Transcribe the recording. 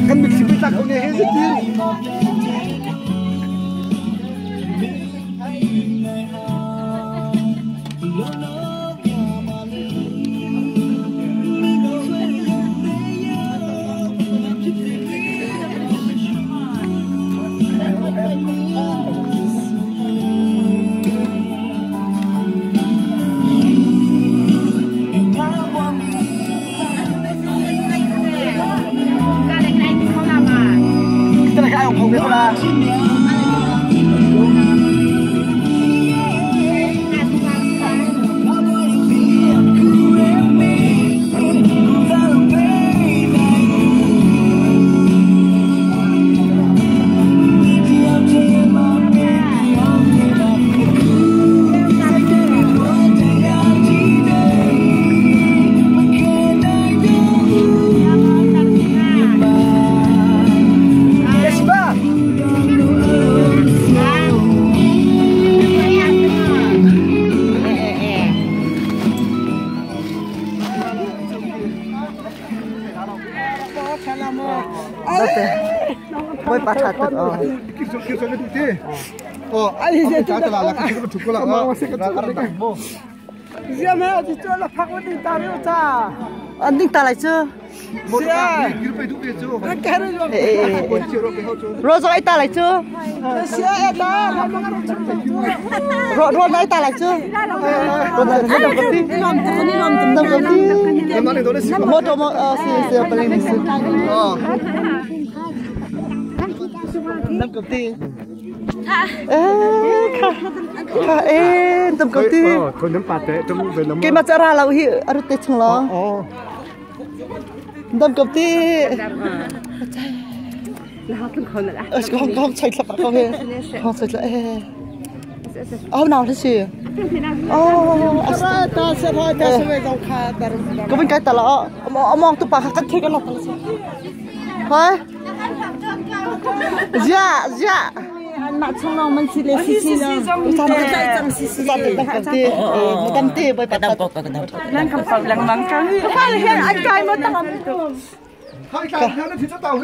Kan mix kita kau ni hezit ni. Không biết là Boy pathat oh. Kisah itu deh. Oh, ini saya telah lakukan itu cukup lah. Siapa yang itu lah pakai di tarik aja. Anding talai chưa? Siapa? Kita itu bejo. Rozo ai talai chưa? Siapa dah? Ro ai talai chưa? Ro ai talai kati? Nam kati. Mana itu ni? Moto mo si paling ni si. Oh. Nam kati. Nam kati. Thôi nấm bát đấy, nấm về nấm. Cái mặt ra là hi ở đây chung lo. Nam kati. Không chạy lại không hề. Không chạy lại. Nào thế gì? Ta sẽ thôi, ta sẽ về dòng kha. Có bên cái ta là mong tụi bà cắt thế cái lọc. Thôi. Dạ, dạ. Nak tolong mensilih sisi lah. Madam ti boy patap. Nang kapal lang mangkang. Kaya anh trai mo tangam. Hai cái nó thì cho tao